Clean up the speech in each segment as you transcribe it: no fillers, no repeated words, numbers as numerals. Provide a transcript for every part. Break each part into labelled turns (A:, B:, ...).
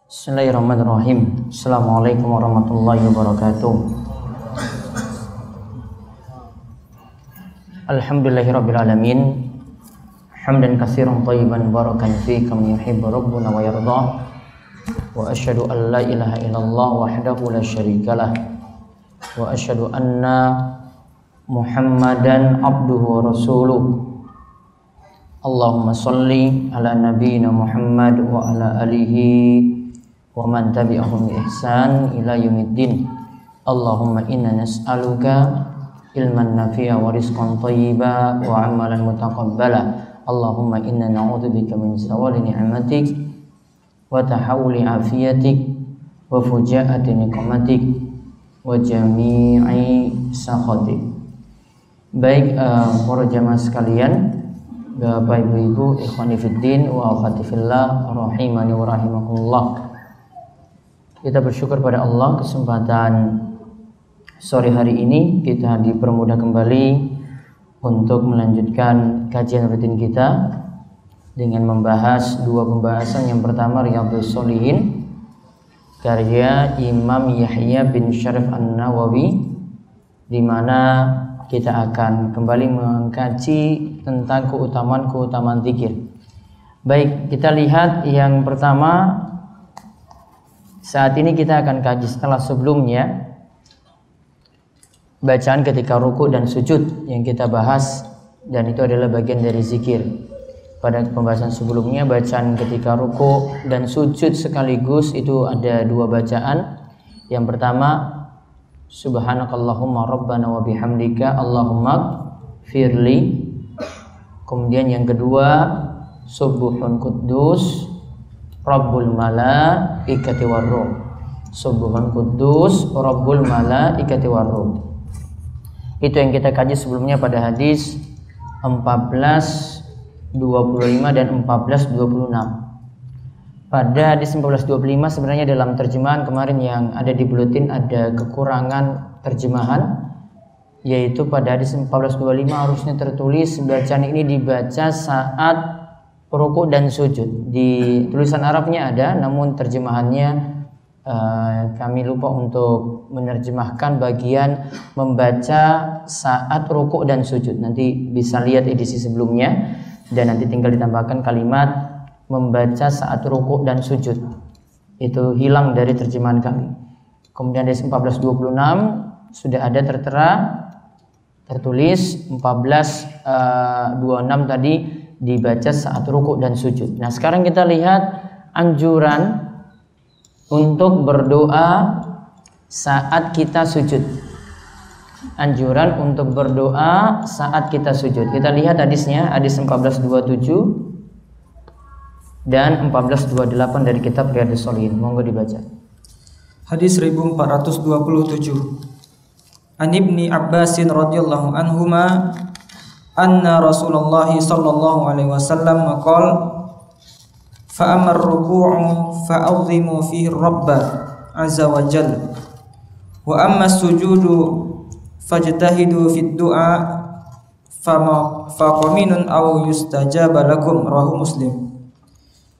A: Bismillahirrahmanirrahim. Assalamualaikum warahmatullahi wabarakatuh. Alhamdulillahirabbil alamin. Hamdan katsiran thayyiban barakan fihi kama yuhibbu rabbuna wa yarda. Wa asyhadu an la ilaha illallah wahdahu la syarikalah. Wa asyhadu anna Muhammadan abduhu wa rasuluh. Allahumma salli ala nabiyyina Muhammad wa ala alihi wa man tabi'ahum bi ihsan ila yaumiddin. Allahumma inna nas'aluka ilman nafi'a wa rizqan thayyiba wa amalan mutaqabbala. Allahumma inna na'udzubika min zawali ni'matik wa tahawuli afiyatik wa fujaati niqmatik wa jami'i sakhatik. Baik para jamaah sekalian, Bapak Ibu, ikhwani fiddin wa akhwati fillah rahimani wa rahimakumullah. Kita bersyukur pada Allah kesempatan sore hari ini kita dipermudah kembali untuk melanjutkan kajian rutin kita dengan membahas dua pembahasan. Yang pertama Riyadhus Shalihin karya Imam Yahya bin Syarif An-Nawawi, di mana kita akan kembali mengkaji tentang keutamaan zikir. Baik, kita lihat yang pertama. Saat ini kita akan kaji setelah sebelumnya bacaan ketika ruku dan sujud yang kita bahas, dan itu adalah bagian dari zikir. Pada pembahasan sebelumnya bacaan ketika ruku dan sujud sekaligus itu ada dua bacaan. Yang pertama Subhanakallahumma rabbana wa bihamdika Allahumma firli. Kemudian yang kedua Subuhun Quddus Rabbul Malaikati Warruh. Subuhun Quddus Rabbul Malaikati Warruh. Itu yang kita kaji sebelumnya pada hadis 1425 dan 1426. Pada hadis 1425 sebenarnya dalam terjemahan kemarin yang ada di buletin ada kekurangan terjemahan, yaitu pada hadis 1425 harusnya tertulis bacaan ini dibaca saat ruku dan sujud. Di tulisan Arabnya ada, namun terjemahannya kami lupa untuk menerjemahkan bagian membaca saat ruku dan sujud. Nanti bisa lihat edisi sebelumnya dan nanti tinggal ditambahkan kalimat membaca saat ruku dan sujud. Itu hilang dari terjemahan kami. Kemudian dari 1426 sudah ada tertera tertulis 1426 tadi dibaca saat ruku dan sujud. Nah, sekarang kita lihat anjuran untuk berdoa saat kita sujud. Anjuran untuk berdoa saat kita sujud. Kita lihat hadisnya, hadis 1427 dan 1428 dari kitab Riyadhus Shalihin. Monggo dibaca.
B: Hadis 1427. An Ibni Abbasin radhiyallahu anhuma anna Rasulullah sallallahu alaihi wasallam qala fa amar ruku'u fa'azimu fihi rabba azza wa jalla wa amma sujudu fajtahidu fid du'a faqaminun aw yustajaba lakum rawahu Muslim.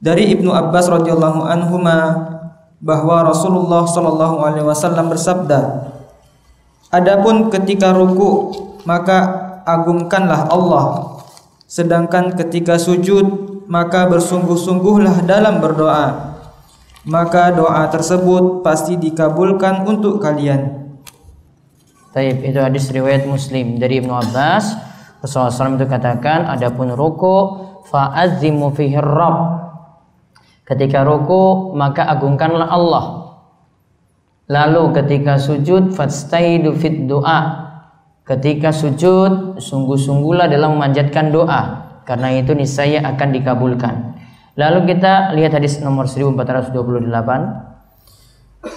B: Dari Ibnu Abbas radhiyallahu anhuma bahwa Rasulullah sallallahu alaihi wasallam bersabda, adapun ketika ruku maka agungkanlah Allah, sedangkan ketika sujud maka bersungguh-sungguhlah dalam berdoa, maka doa tersebut pasti dikabulkan untuk kalian.
A: Baik, itu hadis riwayat Muslim dari Ibnu Abbas. Rasulullah SAW itu katakan, adapun ruku fa'azimu fihi rabb, ketika ruku maka agungkanlah Allah. Lalu ketika sujud fastahidu fit doa, ketika sujud sungguh-sungguhlah dalam memanjatkan doa, karena itu niscaya akan dikabulkan. Lalu kita lihat hadis nomor 1428.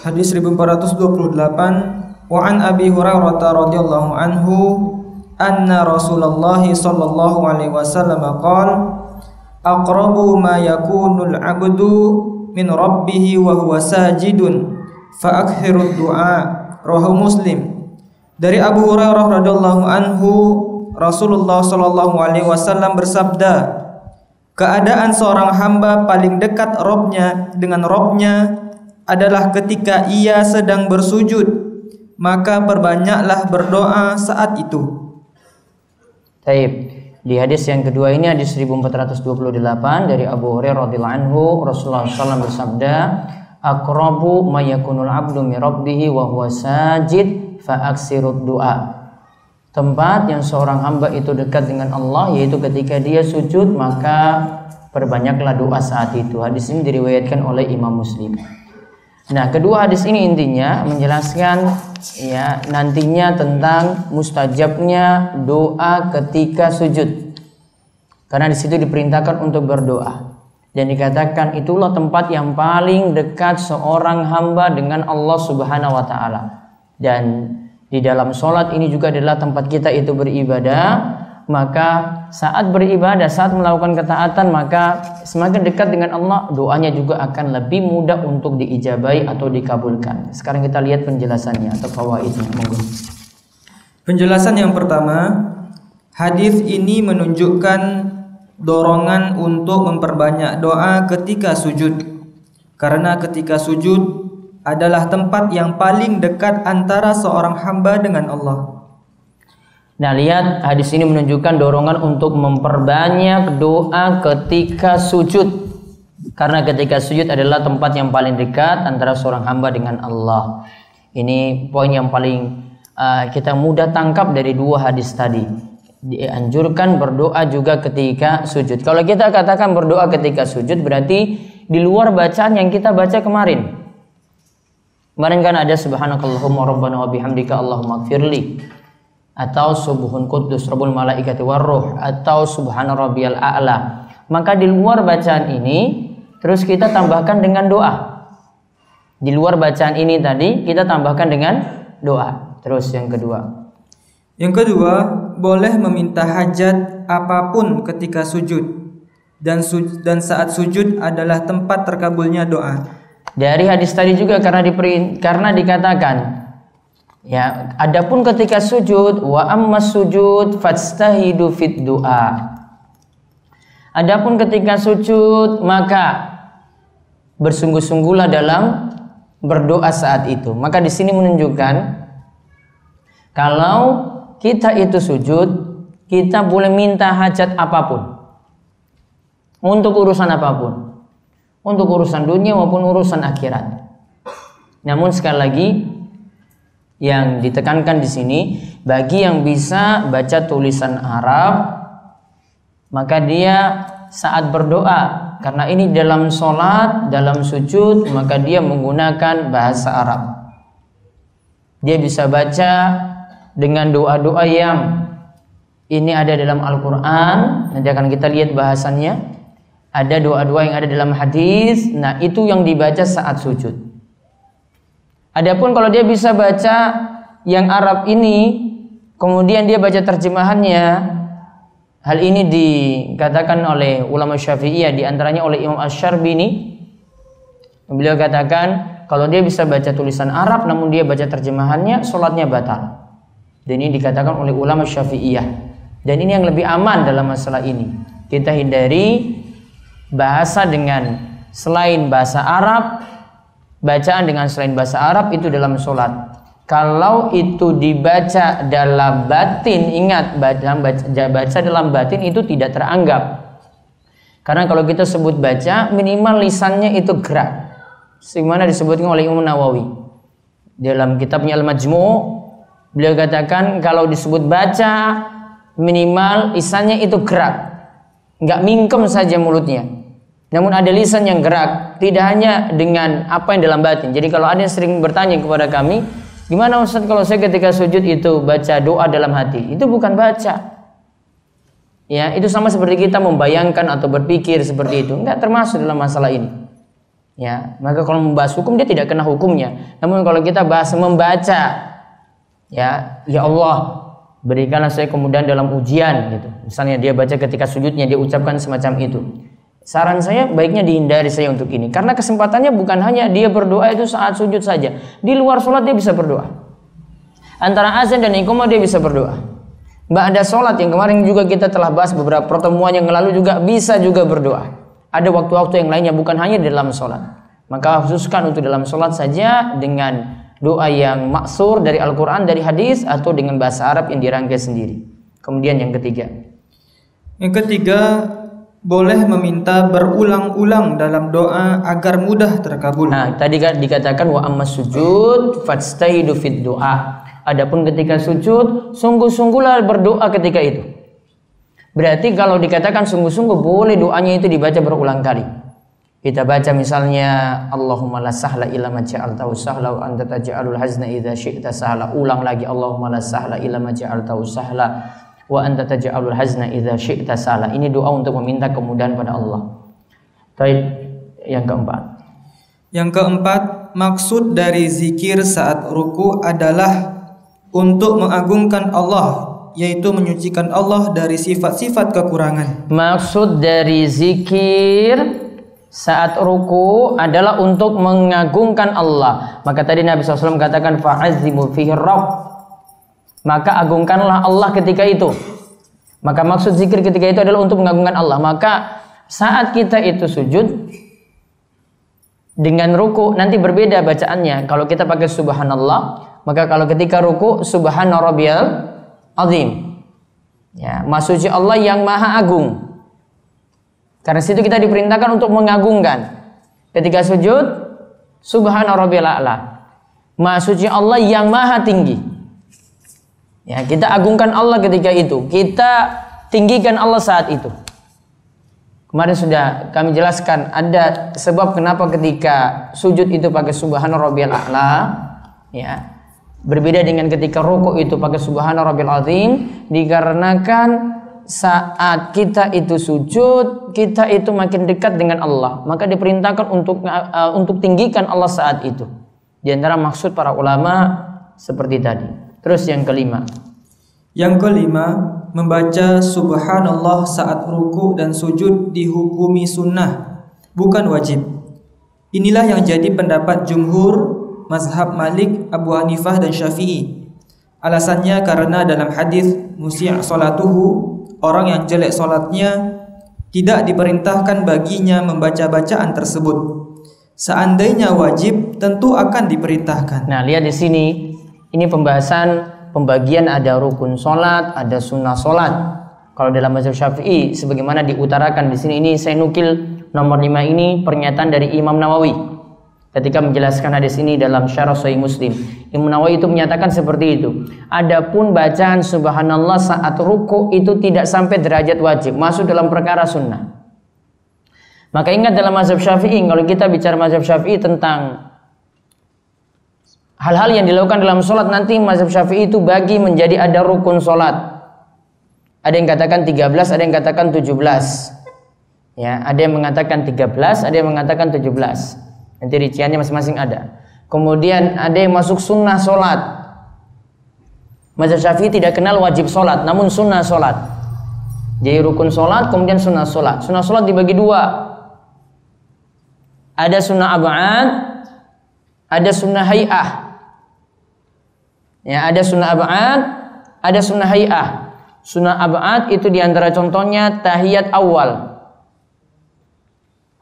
B: Hadis 1428. Wa an Abi Hurairah radhiyallahu anhu anna Rasulullah sallallahu alaihi wasallam qala aqrabu ma yakunul 'abdu min rabbih wa huwa sajidun fa akthirud du'a rawahu Muslim. Dari Abu Hurairah radhiyallahu anhu, Rasulullah sallallahu alaihi wasallam bersabda, keadaan seorang hamba paling dekat Robnya dengan Robnya adalah ketika ia sedang bersujud, maka perbanyaklah berdoa saat itu.
A: Taib. Di hadis yang kedua ini, hadis 1428 dari Abu Hurairah radhiyallahu anhu, Rasulullah SAW bersabda, aqrabu ma yakunul abdu min rabbih wa huwa sajid fa aksirud du'a. Tempat yang seorang hamba itu dekat dengan Allah yaitu ketika dia sujud, maka perbanyaklah doa saat itu. Hadis ini diriwayatkan oleh Imam Muslim. Nah, kedua hadis ini intinya menjelaskan ya nantinya tentang mustajabnya doa ketika sujud. Karena di situ diperintahkan untuk berdoa. Dan dikatakan itulah tempat yang paling dekat seorang hamba dengan Allah Subhanahu wa taala. Dan di dalam sholat ini juga adalah tempat kita itu beribadah. Maka saat beribadah, saat melakukan ketaatan, maka semakin dekat dengan Allah, doanya juga akan lebih mudah untuk diijabai atau dikabulkan. Sekarang kita lihat penjelasannya atau fawaidnya.
B: Penjelasan yang pertama, hadis ini menunjukkan dorongan untuk memperbanyak doa ketika sujud. Karena ketika sujud adalah tempat yang paling dekat antara seorang hamba dengan Allah.
A: Nah, lihat hadis ini menunjukkan dorongan untuk memperbanyak doa ketika sujud. Karena ketika sujud adalah tempat yang paling dekat antara seorang hamba dengan Allah. Ini poin yang paling kita mudah tangkap dari dua hadis tadi. Dianjurkan berdoa juga ketika sujud. Kalau kita katakan berdoa ketika sujud berarti di luar bacaan yang kita baca kemarin. Kemarin kan ada subhanakallahumma rabbana wa bihamdika allahumma ighfirli, atau subuhun quddus rabbul malaikati warruh, atau subhana rabbiyal a'la. Maka di luar bacaan ini terus kita tambahkan dengan doa. Di luar bacaan ini tadi kita tambahkan dengan doa. Terus yang kedua.
B: Yang kedua, boleh meminta hajat apapun ketika sujud. Dan saat sujud adalah tempat terkabulnya doa.
A: Dari hadis tadi juga karena dikatakan ya, adapun ketika sujud wa ammas sujud fastahidu fit du'a. Adapun ketika sujud maka bersungguh-sungguhlah dalam berdoa saat itu. Maka di sini menunjukkan kalau kita itu sujud, kita boleh minta hajat apapun. Untuk urusan apapun. Untuk urusan dunia maupun urusan akhirat. Namun sekali lagi yang ditekankan di sini, bagi yang bisa baca tulisan Arab, maka dia saat berdoa, karena ini dalam sholat, dalam sujud, maka dia menggunakan bahasa Arab. Dia bisa baca dengan doa-doa yang ini ada dalam Al-Quran. Nanti akan kita lihat bahasannya. Ada doa-doa yang ada dalam hadis. Nah, itu yang dibaca saat sujud. Adapun kalau dia bisa baca yang Arab ini, kemudian dia baca terjemahannya, hal ini dikatakan oleh ulama Syafi'iyah, diantaranya oleh Imam Asy-Syarbini. Beliau katakan kalau dia bisa baca tulisan Arab namun dia baca terjemahannya, sholatnya batal. Dan ini dikatakan oleh ulama Syafi'iyah. Dan ini yang lebih aman dalam masalah ini. Kita hindari bahasa dengan selain bahasa Arab, bacaan dengan selain bahasa Arab itu dalam sholat. Kalau itu dibaca dalam batin, ingat baca dalam batin itu tidak teranggap. Karena kalau kita sebut baca, minimal lisannya itu gerak. Sebagaimana disebutkan oleh Imam Nawawi dalam kitabnya Al-Majmu', beliau katakan kalau disebut baca, minimal lisannya itu gerak, nggak mingkem saja mulutnya. Namun ada lisan yang gerak, tidak hanya dengan apa yang dalam batin. Jadi kalau ada yang sering bertanya kepada kami, gimana Ustaz kalau saya ketika sujud itu baca doa dalam hati? Itu bukan baca. Ya, itu sama seperti kita membayangkan atau berpikir seperti itu. Enggak termasuk dalam masalah ini. Ya, maka kalau membahas hukum dia tidak kena hukumnya. Namun kalau kita bahas membaca, ya Allah, berikanlah saya kemudahan dalam ujian gitu. Misalnya dia baca ketika sujudnya, dia ucapkan semacam itu. Saran saya baiknya dihindari saya untuk ini, karena kesempatannya bukan hanya dia berdoa itu saat sujud saja. Di luar sholat dia bisa berdoa. Antara azan dan iqamah dia bisa berdoa. Ba'da sholat yang kemarin juga kita telah bahas beberapa pertemuan yang lalu juga bisa juga berdoa. Ada waktu-waktu yang lainnya bukan hanya di dalam sholat. Maka khususkan untuk dalam sholat saja dengan doa yang maksur dari Al-Quran, dari hadis, atau dengan bahasa Arab yang dirangkai sendiri. Kemudian yang ketiga.
B: Yang ketiga, boleh meminta berulang-ulang dalam doa agar mudah terkabul.
A: Nah, tadi kan dikatakan wa amma sujud fastaidu fid doa. Adapun ketika sujud, sungguh-sungguhlah berdoa ketika itu. Berarti kalau dikatakan sungguh-sungguh, boleh doanya itu dibaca berulang kali. Kita baca misalnya Allahumma la sahla illa ma ja'altahu sahla wa anta taj'alul hazna idza syi'ta sahla. Ulang lagi Allahumma la sahla illa ma ja'altahu sahla wa anta taj'alul hazna idza syi'ta sahla. Ini doa untuk meminta kemudahan pada Allah. Baik, yang keempat.
B: Yang keempat, maksud dari zikir saat ruku adalah untuk mengagungkan Allah, yaitu menyucikan Allah dari sifat-sifat kekurangan.
A: Maksud dari zikir saat ruku adalah untuk mengagungkan Allah. Maka tadi Nabi SAW katakan fa'azimu fihi rabb. Maka agungkanlah Allah ketika itu. Maka maksud zikir ketika itu adalah untuk mengagungkan Allah. Maka saat kita itu sujud dengan ruku nanti berbeda bacaannya. Kalau kita pakai subhanallah, maka kalau ketika ruku subhana rabbiyal azim. Ya, maksudnya Allah yang maha agung. Karena situ kita diperintahkan untuk mengagungkan. Ketika sujud subhana rabbiyal a'la. Maksudnya Allah yang maha tinggi. Ya, kita agungkan Allah ketika itu. Kita tinggikan Allah saat itu. Kemarin sudah kami jelaskan ada sebab kenapa ketika sujud itu pakai subhana rabbiyal a'la, ya. Berbeda dengan ketika ruku itu pakai subhana rabbil azim, dikarenakan saat kita itu sujud, kita itu makin dekat dengan Allah. Maka diperintahkan untuk tinggikan Allah saat itu. Di antara maksud para ulama seperti tadi. Terus yang kelima.
B: Yang kelima, membaca subhanallah saat ruku dan sujud dihukumi sunnah, bukan wajib. Inilah yang jadi pendapat jumhur mazhab Malik, Abu Hanifah dan Syafi'i. Alasannya karena dalam hadis musyi' salatuhu, orang yang jelek salatnya tidak diperintahkan baginya membaca bacaan tersebut. Seandainya wajib tentu akan diperintahkan.
A: Nah, lihat di sini, ini pembagian ada rukun salat, ada sunnah salat. Kalau dalam mazhab Syafi'i sebagaimana diutarakan di sini, ini saya nukil nomor 5 ini pernyataan dari Imam Nawawi. Ketika menjelaskan hadis ini dalam Syarah Sahih Muslim, Imam Nawawi itu menyatakan seperti itu. Adapun bacaan subhanallah saat ruku itu tidak sampai derajat wajib, masuk dalam perkara sunnah. Maka ingat dalam mazhab Syafi'i, kalau kita bicara mazhab Syafi'i tentang hal-hal yang dilakukan dalam sholat, nanti mazhab Syafi'i itu bagi menjadi ada rukun sholat. Ada yang katakan 13, ada yang katakan 17. Ya, ada yang mengatakan 13, ada yang mengatakan 17. Nanti rinciannya masing-masing ada. Kemudian ada yang masuk sunnah sholat. Mazhab Syafi'i tidak kenal wajib sholat, namun sunnah sholat. Jadi rukun sholat, kemudian sunnah sholat. Sunnah sholat dibagi dua. Ada sunnah ab'ad, ada sunnah hay'ah. Ya, ada sunnah ab'ad, ada sunnah hay'ah. Sunnah ab'ad itu diantara contohnya tahiyat awal.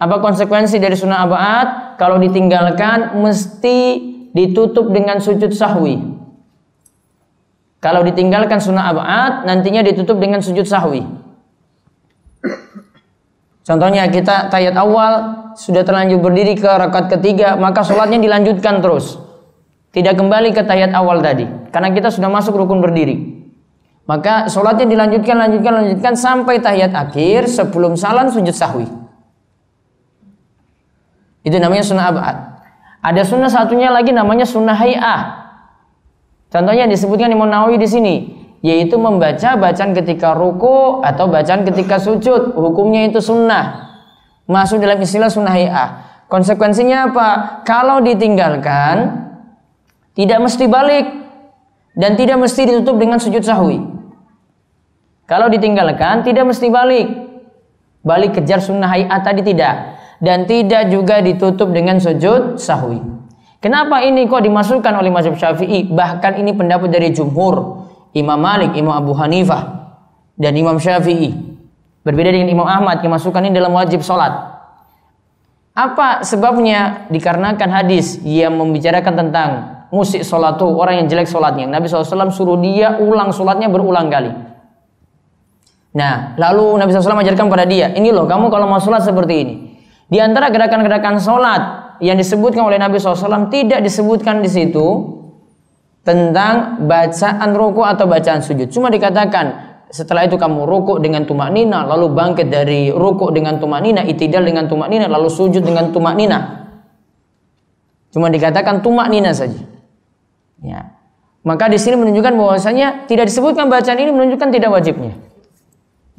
A: Apa konsekuensi dari sunnah ab'ad? Kalau ditinggalkan mesti ditutup dengan sujud sahwi. Kalau ditinggalkan sunnah ab'ad, nantinya ditutup dengan sujud sahwi. Contohnya kita tahiyat awal sudah terlanjur berdiri ke rakaat ketiga, maka sholatnya dilanjutkan terus. Tidak kembali ke tahiyat awal tadi, karena kita sudah masuk rukun berdiri. Maka sholatnya lanjutkan sampai tahiyat akhir, sebelum salam sujud sahwi. Itu namanya sunnah ab'ad. Ada sunnah satunya lagi namanya sunnah hay'ah. Contohnya disebutkan Imam Nawawi di sini, yaitu membaca bacaan ketika ruku atau bacaan ketika sujud. Hukumnya itu sunnah. Masuk dalam istilah sunnah hay'ah. Konsekuensinya apa? Kalau ditinggalkan tidak mesti balik dan tidak mesti ditutup dengan sujud sahwi. Kalau ditinggalkan tidak mesti balik kejar sunnah hay'ah tadi tidak. Dan tidak juga ditutup dengan sujud sahwi. Kenapa ini kok dimasukkan oleh mazhab Syafi'i? Bahkan ini pendapat dari jumhur. Imam Malik, Imam Abu Hanifah, dan Imam Syafi'i. Berbeda dengan Imam Ahmad yang masukkan ini dalam wajib sholat. Apa sebabnya? Dikarenakan hadis yang membicarakan tentang musik sholat itu, orang yang jelek sholatnya. Nabi SAW suruh dia ulang sholatnya berulang kali. Nah, lalu Nabi SAW mengajarkan pada dia, ini loh, kamu kalau mau sholat seperti ini. Di antara gerakan-gerakan sholat yang disebutkan oleh Nabi SAW, tidak disebutkan di situ tentang bacaan ruku atau bacaan sujud. Cuma dikatakan setelah itu kamu ruku dengan tumaknina, lalu bangkit dari ruku dengan tumaknina, itidal dengan tumaknina, lalu sujud dengan tumaknina. Cuma dikatakan tumaknina saja. Ya. Maka di sini menunjukkan bahwasanya tidak disebutkan bacaan ini menunjukkan tidak wajibnya.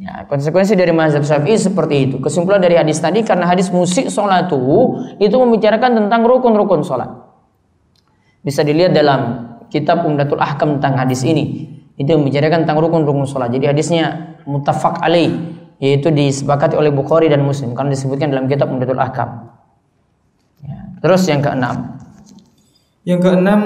A: Ya, konsekuensi dari mazhab Syafi'i seperti itu. Kesimpulan dari hadis tadi, karena hadis musik sholatu itu membicarakan tentang rukun-rukun sholat. Bisa dilihat dalam kitab Umdatul Ahkam tentang hadis ini. Itu membicarakan tentang rukun-rukun sholat. Jadi hadisnya muttafaq alaih, yaitu disepakati oleh Bukhari dan Muslim karena disebutkan dalam kitab Umdatul Ahkam. Ya. Terus yang keenam.
B: Yang keenam,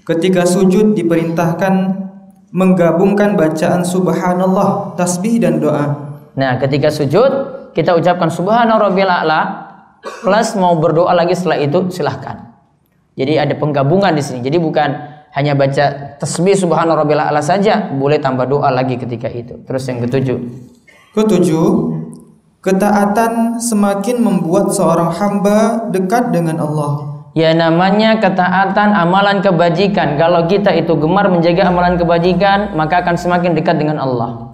B: ketika sujud diperintahkan menggabungkan bacaan subhanallah, tasbih dan doa.
A: Nah, ketika sujud kita ucapkan subhana rabbil a'la plus mau berdoa lagi setelah itu silahkan. Jadi ada penggabungan di sini. Jadi bukan hanya baca tasbih subhana rabbil a'la saja, boleh tambah doa lagi ketika itu. Terus yang ketujuh.
B: Ketujuh, ketaatan semakin membuat seorang hamba dekat dengan Allah.
A: Ya, namanya ketaatan, amalan kebajikan. Kalau kita itu gemar menjaga amalan kebajikan, maka akan semakin dekat dengan Allah.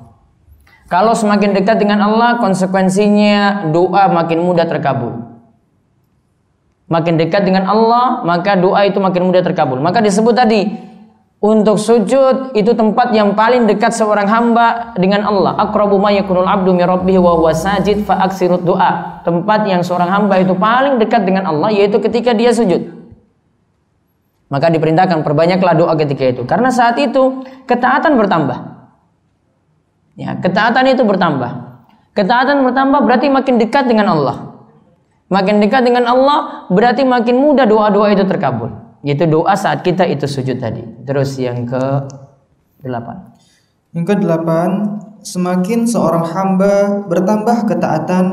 A: Kalau semakin dekat dengan Allah, konsekuensinya doa makin mudah terkabul. Makin dekat dengan Allah, maka doa itu makin mudah terkabul. Maka disebut tadi, untuk sujud itu tempat yang paling dekat seorang hamba dengan Allah. Aqrabu ma yakunul abdu min rabbih wa huwa sajid fa aksirud doa. Tempat yang seorang hamba itu paling dekat dengan Allah yaitu ketika dia sujud. Maka diperintahkan perbanyaklah doa ketika itu. Karena saat itu ketaatan bertambah. Ya, ketaatan itu bertambah. Ketaatan bertambah berarti makin dekat dengan Allah. Makin dekat dengan Allah berarti makin mudah doa-doa itu terkabul. Yaitu doa saat kita itu sujud tadi. Terus yang ke-8.
B: Yang ke-8, semakin seorang hamba bertambah ketaatan,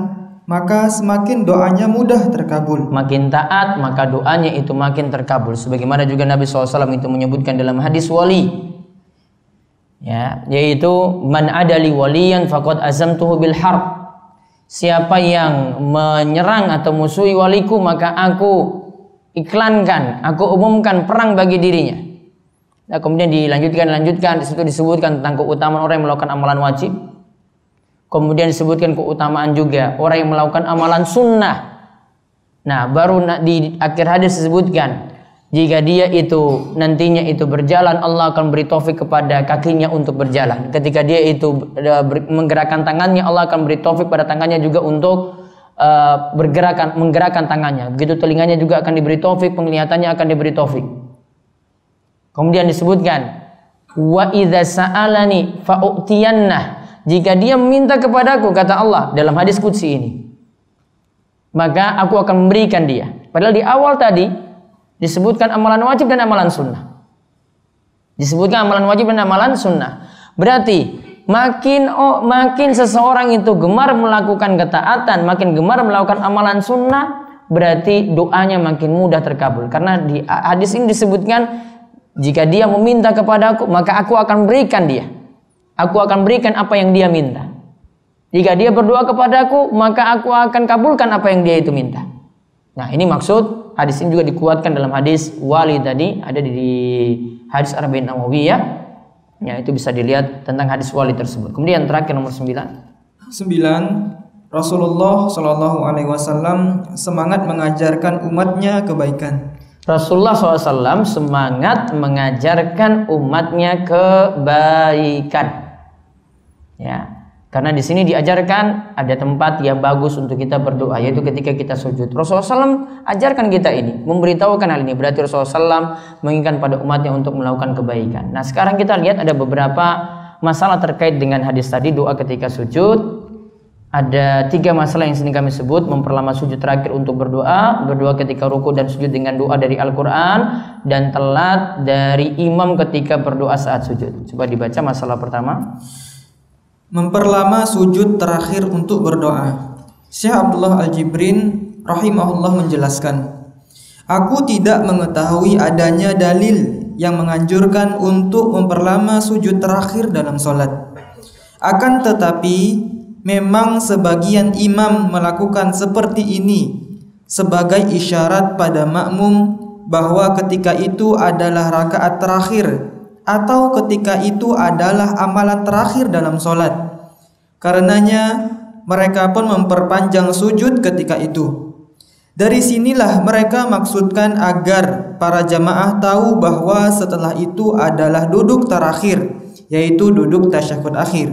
B: maka semakin doanya mudah terkabul.
A: Makin taat, maka doanya itu makin terkabul. Sebagaimana juga Nabi SAW itu menyebutkan dalam hadis wali. Ya, yaitu man adali waliyan faqad azamtuhu bil harb. Siapa yang menyerang atau musuhi waliku, maka aku iklankan, aku umumkan perang bagi dirinya. Nah, kemudian dilanjutkan di situ disebutkan tentang keutamaan orang yang melakukan amalan wajib. Kemudian disebutkan keutamaan juga orang yang melakukan amalan sunnah. Nah, baru di akhir hadis disebutkan jika dia itu nantinya itu berjalan, Allah akan beri taufik kepada kakinya untuk berjalan. Ketika dia itu menggerakkan tangannya, Allah akan beri taufik pada tangannya juga untuk menggerakkan tangannya. Begitu telinganya juga akan diberi taufik, penglihatannya akan diberi taufik. Kemudian disebutkan wa idza sa'alani fa'utiyannah. Jika dia meminta kepadaku, kata Allah dalam hadis qudsi ini, maka aku akan memberikan dia. Padahal di awal tadi disebutkan amalan wajib dan amalan sunnah. Disebutkan amalan wajib dan amalan sunnah. Berarti makin seseorang itu gemar melakukan ketaatan, makin gemar melakukan amalan sunnah, berarti doanya makin mudah terkabul. Karena di hadis ini disebutkan jika dia meminta kepadaku, maka aku akan berikan dia. Aku akan berikan apa yang dia minta. Jika dia berdoa kepadaku, maka aku akan kabulkan apa yang dia itu minta. Nah, ini maksud hadis ini juga dikuatkan dalam hadis wali tadi, ada di hadis Arba'in Nawawiyah. Ya, itu bisa dilihat tentang hadis wali tersebut. Kemudian terakhir nomor 9.
B: Rasulullah Shallallahu Alaihi Wasallam semangat mengajarkan umatnya kebaikan.
A: Rasulullah SAW semangat mengajarkan umatnya kebaikan. Ya, karena di sini diajarkan ada tempat yang bagus untuk kita berdoa, yaitu ketika kita sujud. Rasulullah SAW ajarkan kita ini, memberitahukan hal ini. Berarti Rasulullah SAW menginginkan pada umatnya untuk melakukan kebaikan. Nah, sekarang kita lihat ada beberapa masalah terkait dengan hadis tadi, doa ketika sujud. Ada 3 masalah yang sini kami sebut: memperlama sujud terakhir untuk berdoa, berdoa ketika ruku dan sujud dengan doa dari Al-Quran, dan telat dari imam ketika berdoa saat sujud. Coba dibaca masalah pertama.
B: Memperlama sujud terakhir untuk berdoa. Syekh Abdullah Al-Jibrin rahimahullah menjelaskan, aku tidak mengetahui adanya dalil yang menganjurkan untuk memperlama sujud terakhir dalam sholat. Akan tetapi memang sebagian imam melakukan seperti ini sebagai isyarat pada makmum bahwa ketika itu adalah rakaat terakhir atau ketika itu adalah amalan terakhir dalam sholat. Karenanya mereka pun memperpanjang sujud ketika itu. Dari sinilah mereka maksudkan agar para jamaah tahu bahwa setelah itu adalah duduk terakhir, yaitu duduk tasyahud akhir.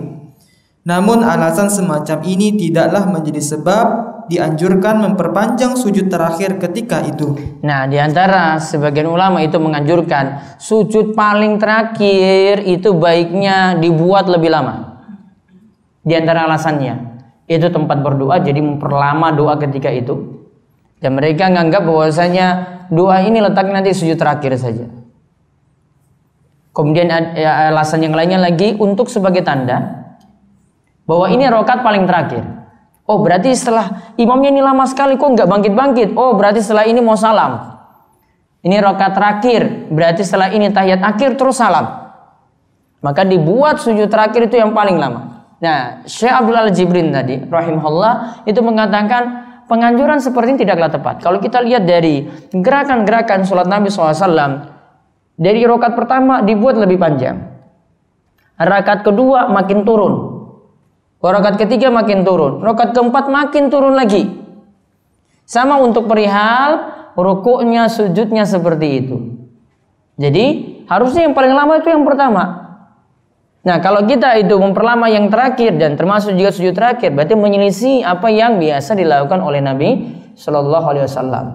B: Namun alasan semacam ini tidaklah menjadi sebab dianjurkan memperpanjang sujud terakhir ketika itu.
A: Nah, diantara sebagian ulama itu menganjurkan sujud paling terakhir itu baiknya dibuat lebih lama. Di antara alasannya itu tempat berdoa, jadi memperlama doa ketika itu. Dan mereka menganggap bahwasanya doa ini letaknya nanti sujud terakhir saja. Kemudian alasan yang lainnya lagi untuk sebagai tanda bahwa ini rakaat paling terakhir. Oh, berarti setelah imamnya ini lama sekali kok nggak bangkit-bangkit. Oh, berarti setelah ini mau salam. Ini rakaat terakhir, berarti setelah ini tahiyat akhir terus salam. Maka dibuat sujud terakhir itu yang paling lama. Nah, Syekh Abdullah Al-Jibrin tadi rahimahullah itu mengatakan penganjuran seperti ini tidaklah tepat. Kalau kita lihat dari gerakan-gerakan sholat Nabi SAW, dari rakaat pertama dibuat lebih panjang, rakaat kedua makin turun, rakaat ketiga makin turun, rakaat keempat makin turun lagi. Sama untuk perihal rukuknya, sujudnya seperti itu. Jadi harusnya yang paling lama itu yang pertama. Nah, kalau kita itu memperlama yang terakhir dan termasuk juga sujud terakhir, berarti menyelisih apa yang biasa dilakukan oleh Nabi Shallallahu Alaihi Wasallam.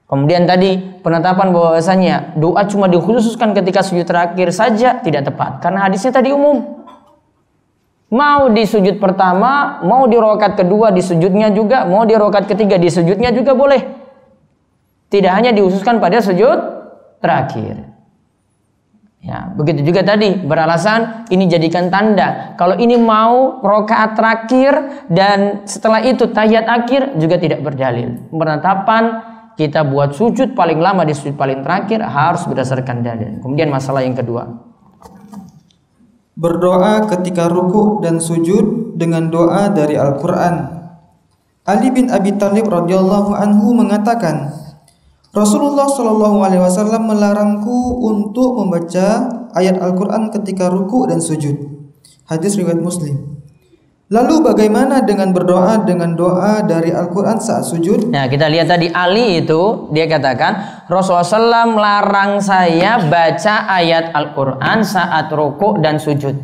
A: Kemudian tadi penetapan bahwasanya doa cuma dikhususkan ketika sujud terakhir saja tidak tepat, karena hadisnya tadi umum. Mau di sujud pertama, mau di rakaat kedua di sujudnya juga, mau di rakaat ketiga di sujudnya juga boleh. Tidak hanya dikhususkan pada sujud terakhir. Ya, begitu juga tadi beralasan ini jadikan tanda kalau ini mau rakaat terakhir dan setelah itu tahiyat akhir juga tidak berdalil. Penetapan kita buat sujud paling lama di sujud paling terakhir harus berdasarkan dalil. Kemudian masalah yang kedua,
B: berdoa ketika ruku dan sujud dengan doa dari Al-Quran. Ali bin Abi Thalib radhiyallahu anhu mengatakan, Rasulullah Shallallahu Alaihi Wasallam melarangku untuk membaca ayat Al-Quran ketika ruku dan sujud. Hadis riwayat Muslim. Lalu bagaimana dengan berdoa dengan doa dari Al-Quran saat sujud?
A: Nah, kita lihat tadi Ali itu dia katakan Rasulullah SAW melarang saya baca ayat Al-Quran saat ruku dan sujud.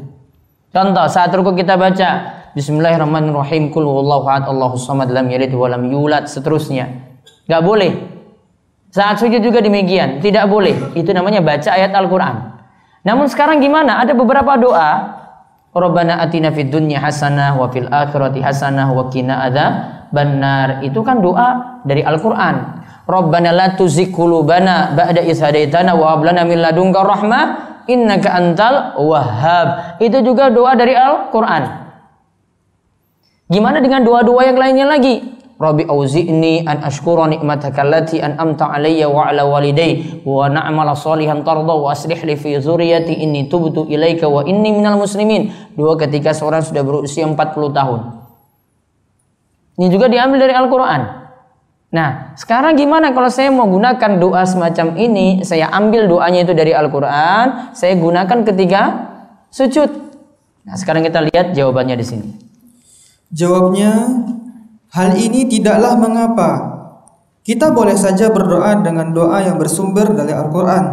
A: Contoh saat ruku kita baca Bismillahirrahmanirrahim, Qul huwallahu ahad, Allahus samad, lam yalid wa lam yulad, seterusnya. Gak boleh. Saat sujud juga demikian, tidak boleh. Itu namanya baca ayat Al-Quran. Namun sekarang gimana? Ada beberapa doa. Rabbana atina fid dunya hasanah wa fil akhirati hasanah wa qina adzabannar. Itu kan doa dari Al-Quran. Rabbana la tuzigh qulubana ba'da idh hadaitana wa hab lana min ladunka rahmah innaka antal wahhab. Itu juga doa dari Al-Quran. Gimana dengan doa-doa yang lainnya lagi? Rabbi auzi'ni an ashkura ni'mataka allati an'amta alayya wa ala walidayya wa na'mala salihan tarda wa aslih li fi dzurriyyati inni tubtu ilaika wa inni minal muslimin. Doa ketika seorang sudah berusia 40 tahun. Ini juga diambil dari Al-Quran. Nah, sekarang gimana kalau saya mau gunakan doa semacam ini? Saya ambil doanya itu dari Al-Quran, saya gunakan ketika sujud. Nah, sekarang kita lihat jawabannya di sini.
B: Jawabnya, hal ini tidaklah mengapa. Kita boleh saja berdoa dengan doa yang bersumber dari Al-Quran.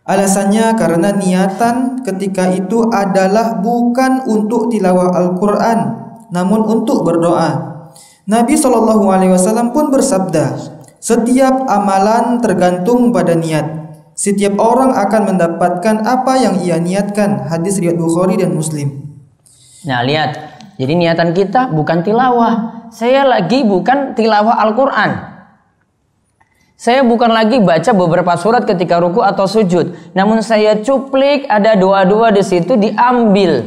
B: Alasannya karena niatan ketika itu adalah bukan untuk tilawah Al-Quran, namun untuk berdoa. Nabi SAW pun bersabda, setiap amalan tergantung pada niat. Setiap orang akan mendapatkan apa yang ia niatkan. Hadis riwayat Bukhari dan Muslim.
A: Nah, lihat Jadi niatan kita bukan tilawah. Saya lagi bukan tilawah Al-Quran. Saya bukan lagi baca beberapa surat ketika ruku atau sujud. Namun saya cuplik, ada doa-doa di situ diambil.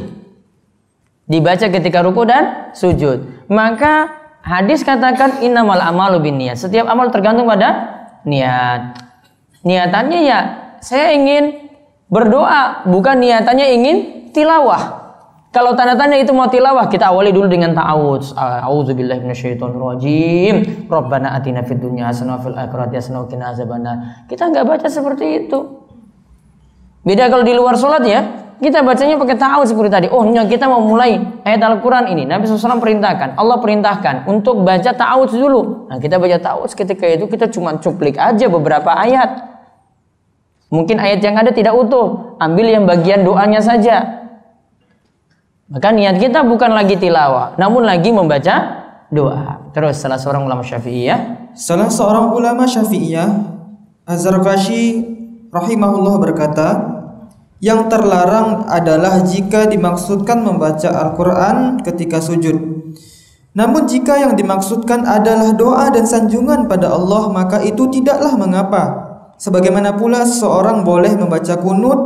A: Dibaca ketika ruku dan sujud. Maka hadis katakan innamal amalu binniyat. Setiap amal tergantung pada niat. Niatannya ya saya ingin berdoa, bukan niatannya ingin tilawah. Kalau tanda-tanda itu mau tilawah, kita awali dulu dengan ta'awudz. A'udzubillahi minasyaitonirrajim. Rabbana atina fid dunya hasanah wa fil akhirati hasanah wa qina azabannar. Kita enggak baca seperti itu. Beda kalau di luar salat ya. Kita bacanya pakai ta'awudz seperti tadi. Oh, kita mau mulai ayat Al-Qur'an ini. Nabi SAW perintahkan, Allah perintahkan untuk baca ta'awudz dulu. Nah, kita baca ta'awudz ketika itu kita cuma cuplik aja beberapa ayat. Mungkin ayat yang ada tidak utuh, ambil yang bagian doanya saja. Maka niat kita bukan lagi tilawah, namun lagi membaca doa. Terus salah seorang ulama Syafi'iyah.
B: Salah seorang ulama Syafi'iyah, Az-Zarkashi rahimahullah berkata, yang terlarang adalah jika dimaksudkan membaca Al-Quran ketika sujud. Namun jika yang dimaksudkan adalah doa dan sanjungan pada Allah, maka itu tidaklah mengapa. Sebagaimana pula seseorang boleh membaca kunut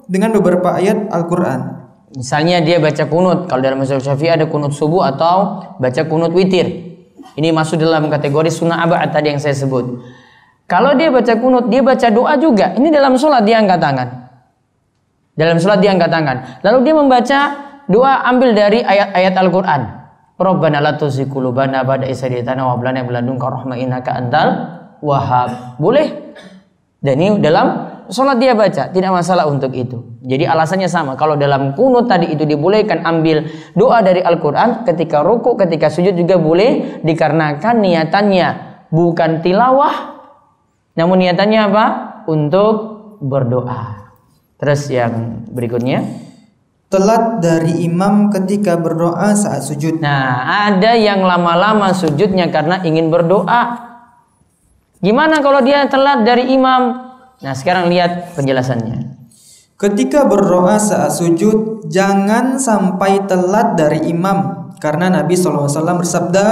B: dengan beberapa ayat Al-Quran.
A: Misalnya dia baca kunut, kalau dalam mazhab Syafi'i ada kunut subuh atau baca kunut witir. Ini masuk dalam kategori sunnah abad tadi yang saya sebut. Kalau dia baca kunut, dia baca doa juga. Ini dalam sholat dia angkat tangan. Dalam sholat dia angkat tangan. Lalu dia membaca doa ambil dari ayat-ayat Al-Quran. Rabbana la tuzigh qulubana ba'da idh hadaytana wa hab lana min ladunka rahmah innaka antal wahhab. Boleh. Dan ini dalam sholat dia baca, tidak masalah untuk itu. Jadi alasannya sama. Kalau dalam kunut tadi itu dibolehkan ambil doa dari Al-Quran, ketika ruku, ketika sujud juga boleh, dikarenakan niatannya bukan tilawah, namun niatannya apa? Untuk berdoa. Terus yang berikutnya,
B: telat dari imam ketika berdoa saat sujud.
A: Nah, ada yang lama-lama sujudnya karena ingin berdoa. Gimana kalau dia telat dari imam? Nah, sekarang lihat penjelasannya.
B: Ketika berdoa saat sujud, jangan sampai telat dari imam. Karena Nabi SAW bersabda,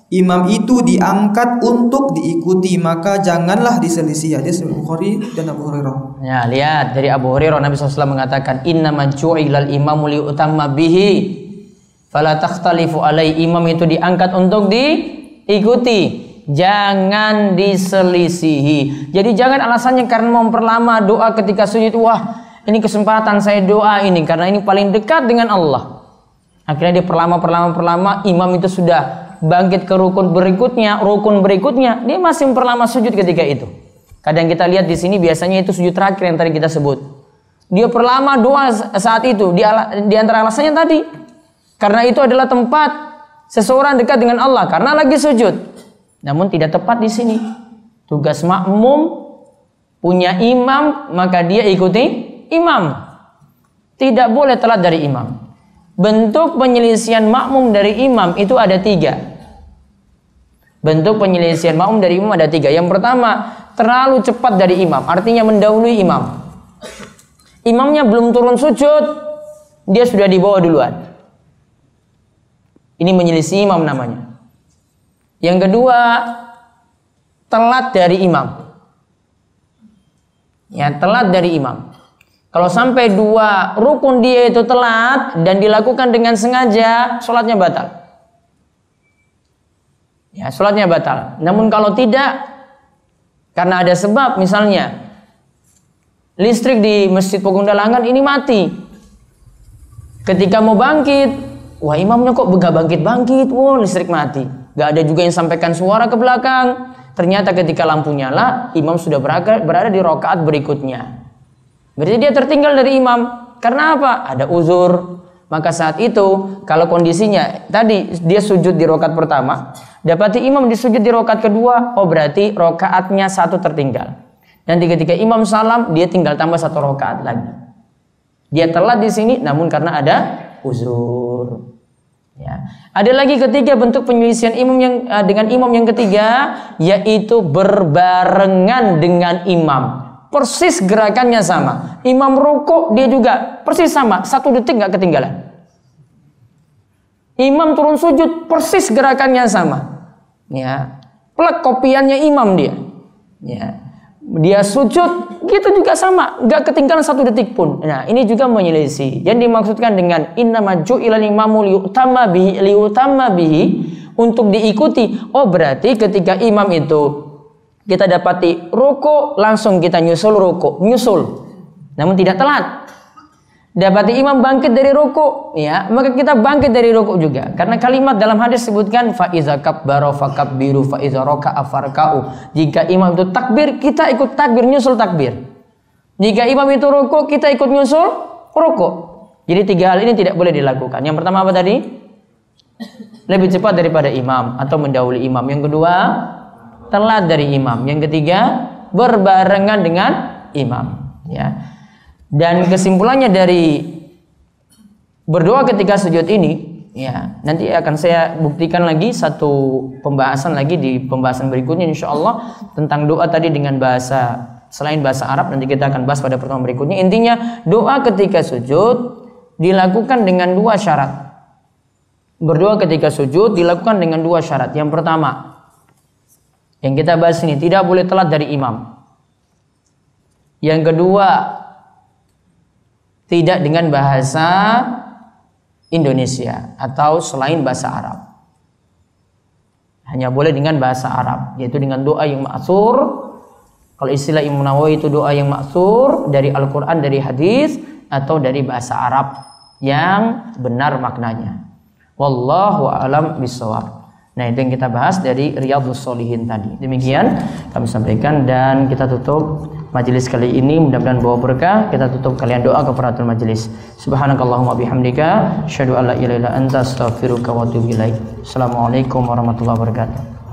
B: imam itu diangkat untuk diikuti, maka janganlah diselisih. Hadis Bukhari dan Abu Hurairah.
A: Ya, lihat dari Abu Hurairah, Nabi SAW mengatakan, innaman ju'ilal imamu liutamma bihi fala takhtalifu alai. Imam itu diangkat untuk diikuti, jangan diselisihi. Jadi jangan alasannya karena memperlama doa ketika sujud. Wah, ini kesempatan saya doa ini karena ini paling dekat dengan Allah. Akhirnya dia perlama, imam itu sudah bangkit ke rukun berikutnya, dia masih memperlama sujud ketika itu. Kadang kita lihat di sini biasanya itu sujud terakhir yang tadi kita sebut. Dia perlama doa saat itu, di antara alasannya tadi, karena itu adalah tempat seseorang dekat dengan Allah karena lagi sujud. Namun tidak tepat di sini. Tugas makmum punya imam, maka dia ikuti imam. Tidak boleh telat dari imam. Bentuk penyelisihan makmum dari imam itu ada 3. Bentuk penyelisihan makmum dari imam ada 3. Yang pertama, terlalu cepat dari imam, artinya mendahului imam. Imamnya belum turun sujud, dia sudah dibawa duluan. Ini menyelisih imam namanya. Yang kedua, telat dari imam. Ya, telat dari imam. Kalau sampai 2 rukun dia itu telat dan dilakukan dengan sengaja, sholatnya batal. Ya, sholatnya batal. Namun kalau tidak, karena ada sebab, misalnya listrik di Masjid Pegundalangan ini mati. Ketika mau bangkit, wah imamnya kok gak bangkit-bangkit, wah listrik mati. Gak ada juga yang sampaikan suara ke belakang. Ternyata ketika lampu nyala, imam sudah berada di rakaat berikutnya. Berarti dia tertinggal dari imam. Karena apa? Ada uzur. Maka saat itu, kalau kondisinya tadi dia sujud di rakaat pertama, dapati imam disujud di rakaat kedua, oh berarti rakaatnya 1 tertinggal. Nanti ketika imam salam, dia tinggal tambah 1 rakaat lagi. Dia telat di sini, namun karena ada uzur. Ya. Ada lagi ketiga bentuk penyelisihan imam dengan imam yang ketiga, yaitu berbarengan dengan imam. Persis gerakannya sama. Imam rukuk dia juga persis sama, 1 detik nggak ketinggalan. Imam turun sujud persis gerakannya sama. Ya. Plek kopiannya imam dia. Ya. Dia sujud gitu juga sama, enggak ketinggalan 1 detik pun. Nah, ini juga menyelisih. Yang dimaksudkan dengan innama ju'ilal imamu liyutamma bihi untuk diikuti. Oh, berarti ketika imam itu kita dapati ruku, langsung kita nyusul ruku, namun tidak telat. Dapati imam bangkit dari ruku, ya, maka kita bangkit dari ruku juga. Karena kalimat dalam hadis sebutkan fa iza kabbara fakabbiru fa iza raka'a farka'u. Jika imam itu takbir, kita ikut takbir, nyusul takbir. Jika imam itu ruku, kita ikut nyusul ruku. Jadi 3 hal ini tidak boleh dilakukan. Yang pertama apa tadi? Lebih cepat daripada imam atau mendahului imam. Yang kedua, telat dari imam. Yang ketiga, berbarengan dengan imam, ya. Dan kesimpulannya dari berdoa ketika sujud ini, ya, nanti akan saya buktikan lagi satu pembahasan lagi di pembahasan berikutnya insyaallah tentang doa tadi dengan bahasa selain bahasa Arab. Nanti kita akan bahas pada pertemuan berikutnya. Intinya doa ketika sujud dilakukan dengan 2 syarat. Berdoa ketika sujud dilakukan dengan 2 syarat. Yang pertama, yang kita bahas ini tidak boleh telat dari imam. Yang kedua, tidak dengan bahasa Indonesia atau selain bahasa Arab. Hanya boleh dengan bahasa Arab, yaitu dengan doa yang ma'tsur. Kalau istilah Imam Nawawi itu doa yang ma'tsur dari Al-Quran, dari hadis, atau dari bahasa Arab yang benar maknanya. Wallahu a'lam bishawab. Nah, itu yang kita bahas dari Riyadhus Shalihin tadi. Demikian kami sampaikan dan kita tutup majelis kali ini, mudah-mudahan bawa berkah. Kita tutup kalian doa kafaratul majelis. Subhanakallahumma bihamdika asyhadu an la ilaha illa anta astaghfiruka wa atubu ilaik. Assalamualaikum warahmatullahi wabarakatuh.